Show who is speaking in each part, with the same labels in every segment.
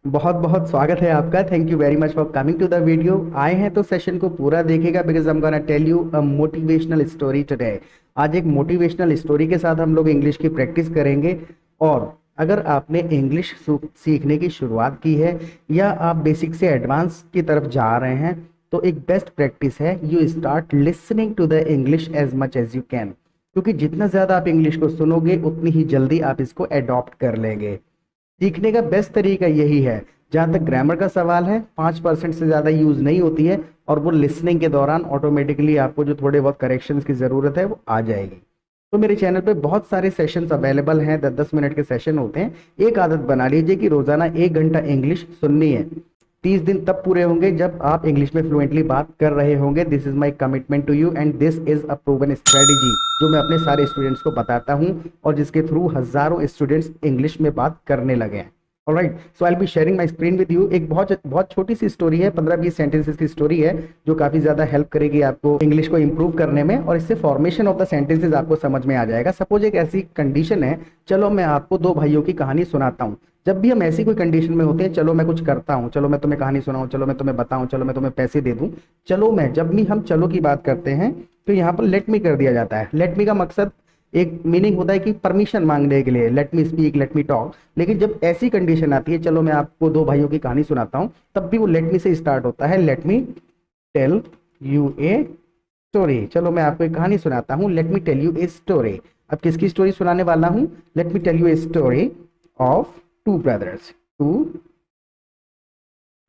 Speaker 1: बहुत बहुत स्वागत है आपका। Thank you very much for coming to the video. आए हैं तो सेशन को पूरा देखेगा because I am gonna tell you a motivational story today. आज एक मोटिवेशनल स्टोरी के साथ हम लोग इंग्लिश की प्रैक्टिस करेंगे। और अगर आपने इंग्लिश सीखने की शुरुआत की है या आप बेसिक से एडवांस की तरफ जा रहे हैं तो एक बेस्ट प्रैक्टिस है you start listening to the English as much as you can, क्योंकि जितना ज़्यादा आप इंग्लिश को सुनोगे उतनी ही जल्दी आप इसको अडॉप्ट कर लेंगे। सीखने का बेस्ट तरीका यही है। जहाँ तक ग्रामर का सवाल है 5% से ज़्यादा यूज़ नहीं होती है और वो लिसनिंग के दौरान ऑटोमेटिकली आपको जो थोड़े बहुत करेक्शंस की ज़रूरत है वो आ जाएगी। तो मेरे चैनल पे बहुत सारे सेशंस अवेलेबल हैं, 10-10 मिनट के सेशन होते हैं। एक आदत बना लीजिए कि रोज़ाना 1 घंटा इंग्लिश सुननी है। 30 दिन तब पूरे होंगे जब आप इंग्लिश में फ्लुएंटली बात कर रहे होंगे। This is my commitment to you and this is a proven strategy जो मैं अपने सारे स्टूडेंट्स को बताता हूं और जिसके थ्रू हजारों स्टूडेंट्स इंग्लिश में बात करने लगे हैं। Alright, so I will be sharing my screen with you. एक बहुत बहुत छोटी सी स्टोरी है, 15-20 सेंटेंसेस की स्टोरी है जो काफी ज्यादा हेल्प करेगी आपको इंग्लिश को इंप्रूव करने में और इससे फॉर्मेशन ऑफ द सेंटेंसेस आपको समझ में आ जाएगा। सपोज एक ऐसी कंडीशन है, चलो मैं आपको दो भाइयों की कहानी सुनाता हूँ। जब भी हम ऐसी कोई कंडीशन में होते हैं, चलो मैं कुछ करता हूँ, चलो मैं तुम्हें कहानी सुनाऊं, चलो मैं तुम्हें बताऊं, चलो मैं तुम्हें पैसे दे दूं, चलो मैं, जब भी हम चलो की बात करते हैं तो यहाँ पर लेट मी कर दिया जाता है। लेट मी का मकसद एक मीनिंग होता है कि परमिशन मांगने के लिए, let me speak, let me talk. लेकिन जब ऐसी कंडीशन आती है, चलो मैं आपको दो भाइयों की कहानी सुनाता हूँ, तब भी वो लेट मी से स्टार्ट होता है। Let me tell you a story. चलो मैं आपको एक कहानी सुनाता हूँ, let me tell you a story. अब किसकी स्टोरी सुनाने वाला हूँ? Let me tell you a story of two brothers. Two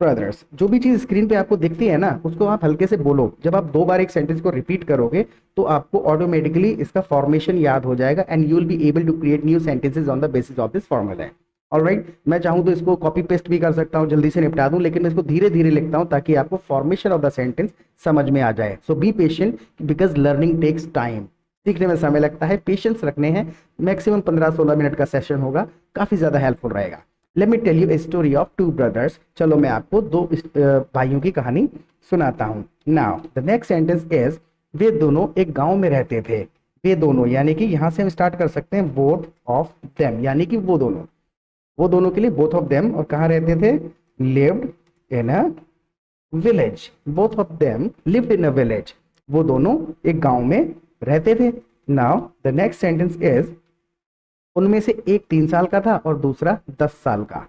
Speaker 1: brothers. जो भी चीज स्क्रीन पे आपको दिखती है ना, उसको आप हल्के से बोलो। जब आप 2 बार एक सेंटेंस को रिपीट करोगे तो आपको ऑटोमेटिकली इसका फॉर्मेशन याद हो जाएगा and you will be able to create new sentences on the basis of this formula. Alright, मैं चाहूँ तो इसको कॉपी पेस्ट भी कर सकता हूँ, जल्दी से निपटा दूं, लेकिन मैं इसको धीरे धीरे लिखता हूँ ताकि आपको फॉर्मेशन ऑफ द सेंटेंस समझ में आ जाए। So B patient because learning takes time. सीखने में समय लगता है, पेशेंस रखने हैं। मैक्सिमम 15-16 मिनट का सेशन होगा, काफी ज्यादा हेल्पफुल रहेगा। Let me tell you a story of two brothers. चलो मैं आपको दो भाइयों की कहानी सुनाता हूँ। Now the next sentence is, वे दोनों एक गांव में रहते थे। वे दोनों यानी कि यहां से हम स्टार्ट कर सकते हैं बोथ ऑफ देम, यानी कि वो दोनों। वो दोनों के लिए बोथ ऑफ देम। और कहाँ रहते थे? Lived in a village. Both of them lived in a village. वो दोनों एक गांव में रहते थे। Now the next sentence is, उनमें से एक 3 साल का था और दूसरा 10 साल का।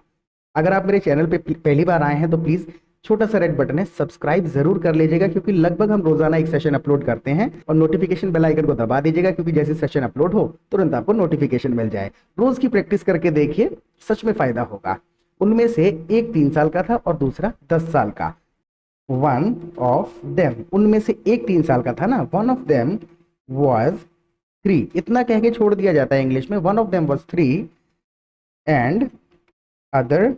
Speaker 1: अगर आप मेरे चैनल पे पहली बार आए हैं तो प्लीज छोटा सा रेड बटन है, सब्सक्राइब जरूर कर लीजिएगा, क्योंकि लगभग हम रोजाना एक सेशन अपलोड करते हैं। और नोटिफिकेशन बेल आइकन को दबा दीजिएगा, क्योंकि जैसे सेशन अपलोड हो तुरंत आपको नोटिफिकेशन मिल जाए। रोज की प्रैक्टिस करके देखिए, सच में फायदा होगा। उनमें से एक 3 साल का था और दूसरा 10 साल का। वन ऑफ देम, उनमें से एक 3 साल का था ना, वन ऑफ देम वॉज 3। इतना कह के छोड़ दिया जाता है इंग्लिश में। One of them was 3 and other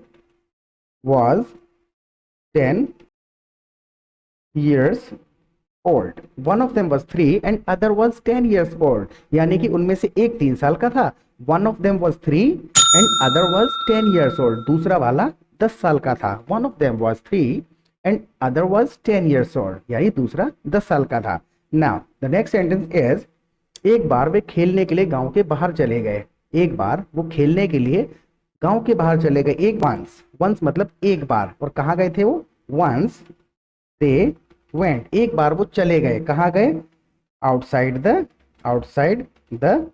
Speaker 1: was 10 years old। One of them was 3 and other was 10 years old, यानी कि उनमें से एक 3 साल का था। One of them was 3 and other was 10 years old। दूसरा वाला 10 साल का था। One of them was 3 and other was 10 years old, यानी दूसरा 10 साल का था। Now the next sentence is, एक बार वे खेलने के लिए गांव के बाहर चले गए। एक बार वो खेलने के लिए गांव के बाहर चले गए। एक वंस, वंस मतलब एक बार। और कहाँ गए थे वो? Once they went. एक बार वो चले गए। कहाँ गए? Outside the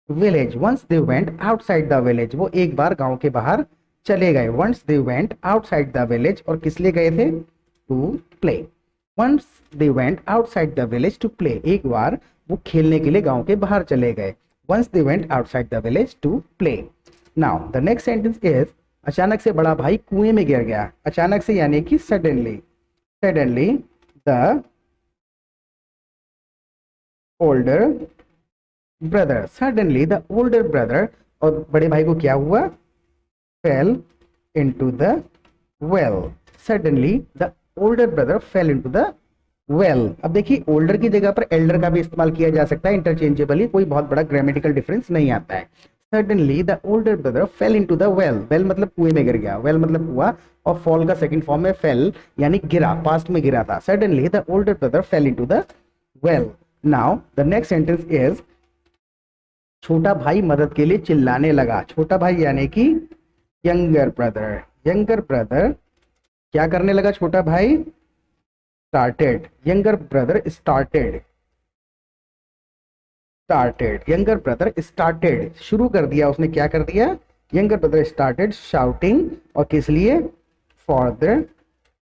Speaker 1: village. Once they went outside the village. वो एक बार गांव के बाहर चले गए। Once they went outside the village. और किस लिए गए थे? To play. Once they went outside the village to play. एक बार वो खेलने के लिए गांव के बाहर चले गए। Once they went outside the village to play. Now the next sentence is, अचानक से बड़ा भाई कुएं में गिर गया। अचानक से यानी कि suddenly. Suddenly the older brother. Suddenly the older brother, और बड़े भाई को क्या हुआ? Fail into the well. Suddenly the older brother fail into the well. अब देखिए, ओल्डर की जगह पर एल्डर का भी इस्तेमाल किया जा सकता है इंटरचेंजेबली, कोई बहुत बड़ा ग्रामेटिकल डिफरेंस नहीं आता है। Suddenly the older brother fail into the well. Well मतलब कुएं में गिर गया, वेल मतलब कुआं, और फॉल का सेकंड फॉर्म है फेल, यानी गिरा, पास्ट में गिरा था। Suddenly the older brother fail into the well. Now the next sentence is, छोटा भाई मदद के लिए चिल्लाने लगा। छोटा भाई यानी कि यंगर ब्रदर। यंगर ब्रदर क्या करने लगा, छोटा भाई started, younger brother started, younger brother started, शुरू कर दिया उसने, क्या कर दिया, यंगर ब्रदर स्टार्टेड शाउटिंग, और किस लिए, for the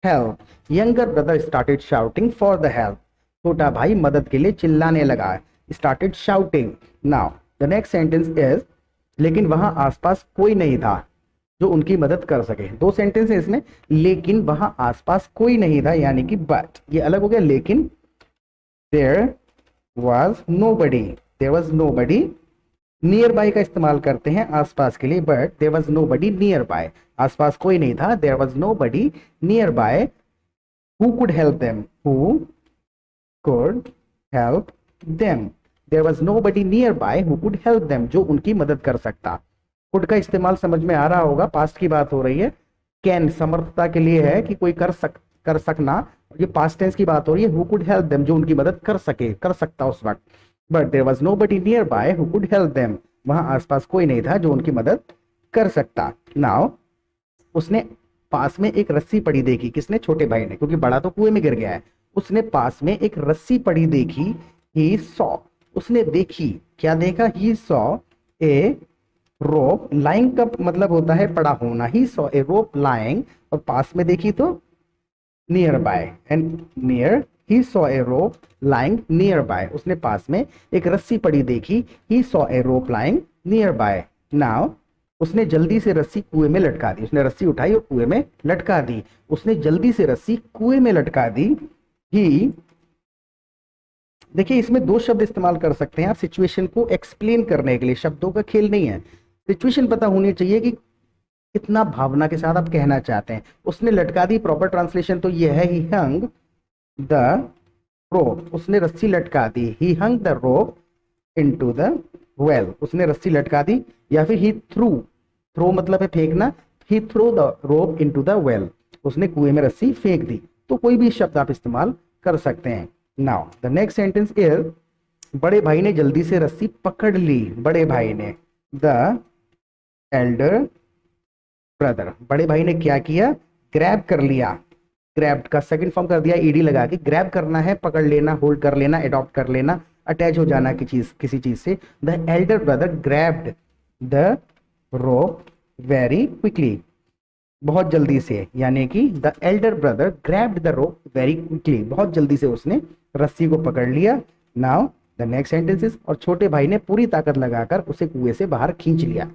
Speaker 1: help, younger brother started shouting for the help, छोटा भाई मदद के लिए चिल्लाने लगा, started shouting. Now the next sentence is, लेकिन वहां आसपास कोई नहीं था जो उनकी मदद कर सके। दो सेंटेंस है इसमें, लेकिन वहां आसपास कोई नहीं था, यानी कि बट, ये अलग हो गया, लेकिन there was nobody, there was nobody, nearby का इस्तेमाल करते हैं आसपास के लिए, but there was nobody nearby, आसपास कोई नहीं था, there was nobody nearby who could help them, who could help them, there was nobody nearby who could help them, जो उनकी मदद कर सकता। कुड का इस्तेमाल समझ में आ रहा होगा, पास्ट की बात हो रही है, कैन समर्थता के लिए है कि कोई कर सकना, ये पास्ट टेंस की बात हो रही है, हु कुड हेल्प देम, जो उनकी मदद कर सके, कर सकता उस वक्त, but there was nobody nearby who could help them, वहां आसपास कोई नहीं था जो उनकी मदद कर सकता। नाउ उसने पास में एक रस्सी पड़ी देखी, किसने, छोटे भाई ने, क्योंकि बड़ा तो कुएं में गिर गया है, उसने पास में एक रस्सी पड़ी देखी, ही सॉ, उसने देखी, क्या देखा, he saw a rope lying का मतलब होता है पड़ा होना, he saw a rope lying, और पास में देखी तो near by, and near, he saw a rope lying near by, उसने पास में एक रस्सी पड़ी देखी, he saw a rope lying near by. Now उसने जल्दी से रस्सी कुएं में लटका दी, उसने रस्सी उठाई और कुएं में लटका दी, उसने जल्दी से रस्सी कुएं में लटका दी। ही, देखिए इसमें दो शब्द इस्तेमाल कर सकते हैं आप सिचुएशन को एक्सप्लेन करने के लिए, शब्दों का खेल नहीं है, सिचुएशन पता होनी चाहिए कि कितना भावना के साथ आप कहना चाहते हैं। उसने लटका दी, प्रॉपर ट्रांसलेशन तो ये है, ही हंग द रोप, उसने रस्सी लटका दी, he hung the rope into the well, उसने रस्सी लटका दी, या फिर ही थ्रो मतलब है फेंकना, he throw the rope into the well, उसने कुएं में रस्सी फेंक दी, तो कोई भी शब्द आप इस्तेमाल कर सकते हैं। Now the next sentence is, बड़े भाई ने जल्दी से रस्सी पकड़ ली, बड़े भाई ने, द एल्डर ब्रदर, बड़े भाई ने क्या किया, ग्रैब कर लिया, ग्रैब का सेकंड फॉर्म कर दिया ईडी लगा के, ग्रैब करना है पकड़ लेना, होल्ड कर लेना, अडॉप्ट कर लेना, अटैच हो जाना किसी चीज से। The Elder brother grabbed the rope very quickly, बहुत जल्दी से, यानी कि the Elder brother grabbed the rope very quickly, बहुत जल्दी से उसने रस्सी को पकड़ लिया। नाउ द नेक्स्ट सेंटेंसेस, और छोटे भाई ने पूरी ताकत लगाकर उसे कुएं से बाहर खींच लिया,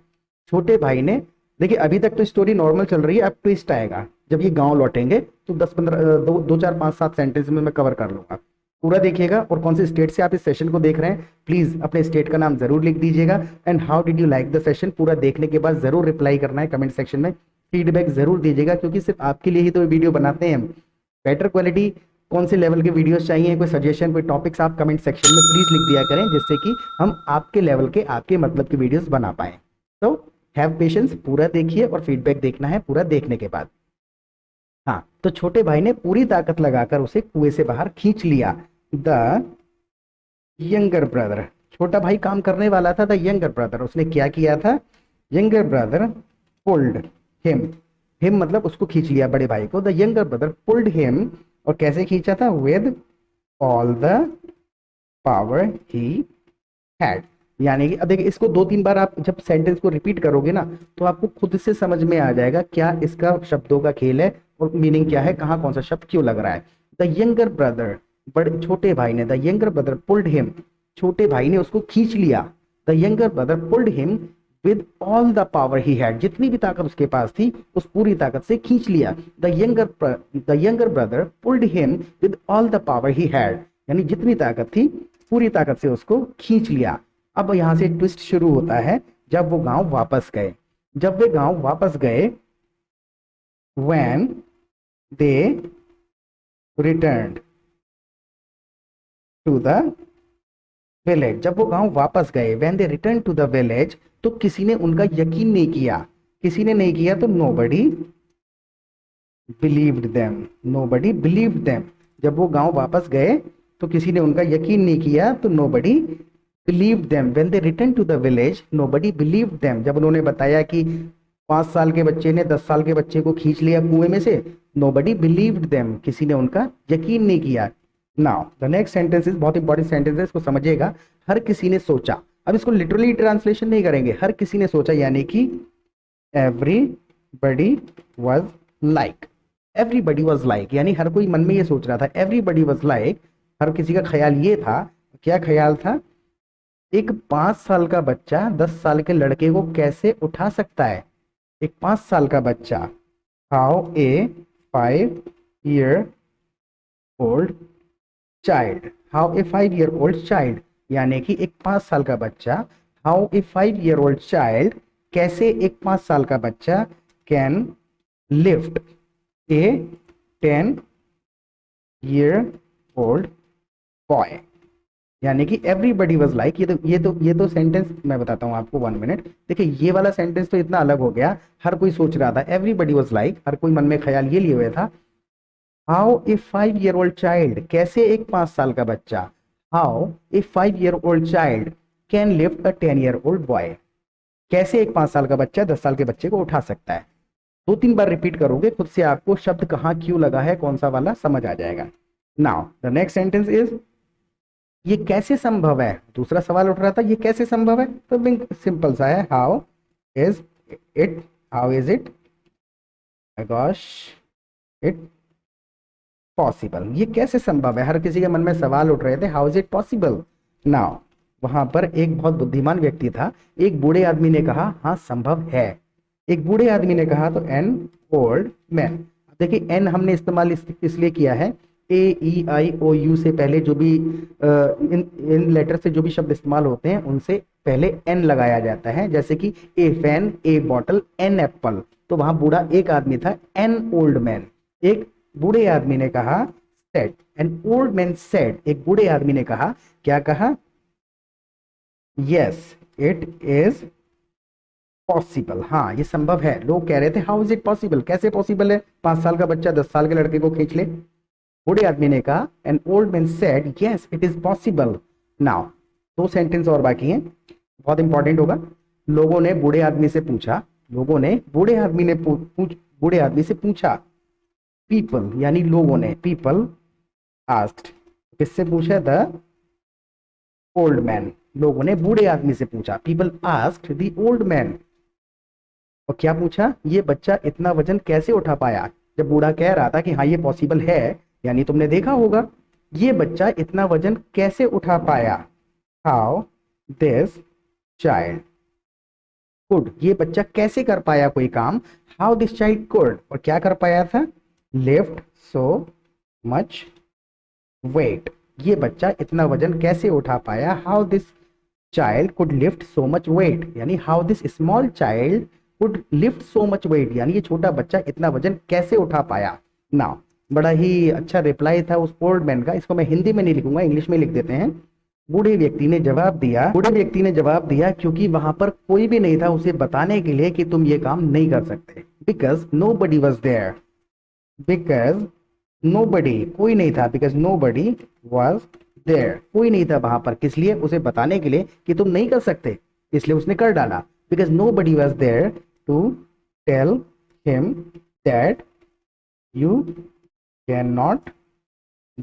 Speaker 1: छोटे भाई ने, देखिए अभी तक तो स्टोरी नॉर्मल चल रही है, अब ट्विस्ट आएगा जब ये गांव लौटेंगे तो 10-15 2-4-5-7 सेंटेंस में मैं कवर कर लूंगा, पूरा देखिएगा। और कौन से स्टेट से आप इस सेशन को देख रहे हैं, प्लीज अपने स्टेट का नाम जरूर लिख दीजिएगा, and how did you like the session, पूरा देखने के बाद जरूर रिप्लाई करना है कमेंट सेक्शन में, फीडबैक जरूर दीजिएगा, क्योंकि सिर्फ आपके लिए ही तो वीडियो बनाते हैं हम। बेटर क्वालिटी कौन से लेवल के वीडियोस चाहिए, कोई सजेशन, कोई टॉपिक्स आप कमेंट सेक्शन में प्लीज लिख दिया करें, जिससे कि हम आपके लेवल के, आपके मतलब के वीडियोस बना पाए। तो हैव पेशेंस, पूरा देखिए और फीडबैक देखना है पूरा देखने के बाद। हाँ, तो छोटे भाई ने पूरी ताकत लगाकर उसे कुएं से बाहर खींच लिया। द यंगर ब्रदर, छोटा भाई काम करने वाला था, द यंगर ब्रदर, उसने क्या किया था, यंगर ब्रदर पुल्ड हिम मतलब उसको खींच लिया बड़े भाई को, the younger brother pulled him, और कैसे खींचा था, with all the power he had, यानी कि अब देखिए इसको 2-3 बार आप जब सेंटेंस को रिपीट करोगे ना तो आपको खुद से समझ में आ जाएगा क्या इसका शब्दों का खेल है और मीनिंग क्या है, कहाँ कौन सा शब्द क्यों लग रहा है। द यंगर ब्रदर, बड़े छोटे भाई ने, the younger brother pulled him, छोटे भाई ने उसको खींच लिया, the younger brother pulled him with all the power he had, जितनी भी ताकत उसके पास थी उस पूरी ताकत से खींच लिया। The younger brother pulled him with all the power he had, यानी जितनी ताकत थी पूरी ताकत से उसको खींच लिया। अब यहां से ट्विस्ट शुरू होता है, जब वो गांव वापस गए, जब वे गांव वापस गए, when they returned to the village, जब वो गांव वापस गए, when they returned to the village, तो किसी ने उनका यकीन नहीं किया, किसी ने नहीं किया, तो nobody believed them, nobody believed them, जब वो गांव वापस गए तो किसी ने उनका यकीन नहीं किया, तो nobody believed them, when they returned to the village nobody believed them, जब उन्होंने बताया कि 5 साल के बच्चे ने 10 साल के बच्चे को खींच लिया कुएं में से, नोबडी बिलीव्ड देम, किसी ने उनका यकीन नहीं किया। Now the next sentence is बहुत इंपॉर्टेंट सेंटेंस है, इसको समझिएगा। हर किसी ने सोचा, अब इसको लिटरली ट्रांसलेशन नहीं करेंगे, हर किसी ने सोचा यानी कि everybody was like, everybody was like यानी हर कोई मन में ये सोच रहा था, एवरीबडी वाज लाइक, हर किसी का ख्याल ये था, क्या ख्याल था, एक 5 साल का बच्चा 10 साल के लड़के को कैसे उठा सकता है। एक 5 साल का बच्चा, how a 5 year old child, how a 5 year old child यानी कि एक 5 साल का बच्चा, how a 5 year old child, कैसे एक 5 साल का बच्चा can lift A 10 year old boy, यानी कि एवरीबडी वाज लाइक। ये तो सेंटेंस मैं बताता हूँ आपको 1 मिनट। देखिए ये वाला सेंटेंस तो इतना अलग हो गया, हर कोई सोच रहा था, एवरीबडी वाज लाइक, हर कोई मन में ख्याल ये लिए हुए था, how a 5 year old child, कैसे एक 5 साल का बच्चा, how a 5 year old child can lift a 10 year old boy, कैसे एक 5 साल का बच्चा 10 साल के बच्चे को उठा सकता है। 2-3 बार रिपीट करोगे खुद से आपको शब्द कहाँ क्यों लगा है, कौन सा वाला समझ आ जाएगा। Now the next sentence is, ये कैसे संभव है, दूसरा सवाल उठ रहा था, ये कैसे संभव है, तो सिंपल सा है, how is it gosh it possible, ये कैसे संभव है, हर किसी के मन में सवाल उठ रहे थे, how is it possible. Now वहां पर एक बहुत बुद्धिमान व्यक्ति था, एक बूढ़े आदमी ने कहा हाँ संभव है, एक बूढ़े आदमी ने कहा, तो एन ओल्ड मैन, देखिए एन हमने इस्तेमाल इसलिए किया है, AEIOU से पहले जो भी इन लेटर से जो भी शब्द इस्तेमाल होते हैं उनसे पहले एन लगाया जाता है, जैसे कि a fan, a bottle, an apple, तो वहां बूढ़ा एक आदमी था, एन ओल्ड मैन, एक बूढ़े आदमी ने कहा, said, an old man said, एक बूढ़े आदमी ने कहा, क्या कहा, यस इट इज पॉसिबल, हाँ ये संभव है। लोग कह रहे थे हाउ इज इट पॉसिबल, कैसे पॉसिबल है 5 साल का बच्चा 10 साल के लड़के को खींच ले। बूढ़े आदमी ने कहा, an old man said yes it is possible. Now 2 sentence और बाकी हैं, बहुत इंपॉर्टेंट होगा। लोगों ने बूढ़े आदमी से पूछा, लोगों ने बूढ़े आदमी ने बूढ़े आदमी से पूछा, पीपल यानी लोगों ने, पीपल आस्क्ड, किससे पूछा, द ओल्ड मैन, लोगों ने बूढ़े आदमी से पूछा, people asked the old man, और क्या पूछा, ये बच्चा इतना वजन कैसे उठा पाया। जब बूढ़ा कह रहा था कि हाँ ये पॉसिबल है, यानी तुमने देखा होगा, ये बच्चा इतना वजन कैसे उठा पाया, हाउ दिस चाइल्ड कुड, ये बच्चा कैसे कर पाया कोई काम, हाउ दिस चाइल्ड कुड, और क्या कर पाया था, लिफ्ट सो मच वेट, ये बच्चा इतना वजन कैसे उठा पाया, how this child could lift so much weight, यानी how this small child could lift so much weight, यानी ये छोटा बच्चा इतना वजन कैसे उठा पाया। नाउ बड़ा ही अच्छा रिप्लाई था उस ओल्ड मैन का, इसको मैं हिंदी में नहीं लिखूंगा, इंग्लिश में लिख देते हैं। बूढ़े व्यक्ति ने जवाब दिया क्योंकि वहां पर कोई भी नहीं था उसे बताने के लिए कि तुम ये काम नहीं कर सकते, because nobody was there, because nobody, कोई नहीं था, बिकॉज नोबडी वाज देयर, कोई नहीं था वहां पर, किस लिए, उसे बताने के लिए कि तुम नहीं कर सकते, इसलिए उसने कर डाला, because nobody was there to tell him that you can not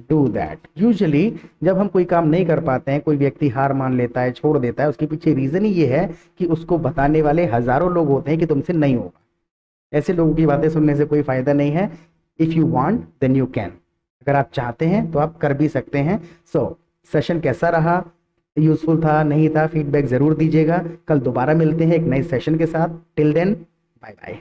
Speaker 1: do that. Usually जब हम कोई काम नहीं कर पाते हैं, कोई व्यक्ति हार मान लेता है, छोड़ देता है, उसके पीछे रीजन ही ये है कि उसको बताने वाले हजारों लोग होते हैं कि तुमसे नहीं होगा। ऐसे लोगों की बातें सुनने से कोई फायदा नहीं है। If you want then you can, अगर आप चाहते हैं तो आप कर भी सकते हैं। सो सेशन कैसा रहा, यूजफुल था नहीं था, फीडबैक जरूर दीजिएगा। कल दोबारा मिलते हैं एक नए सेशन के साथ। Till then bye bye.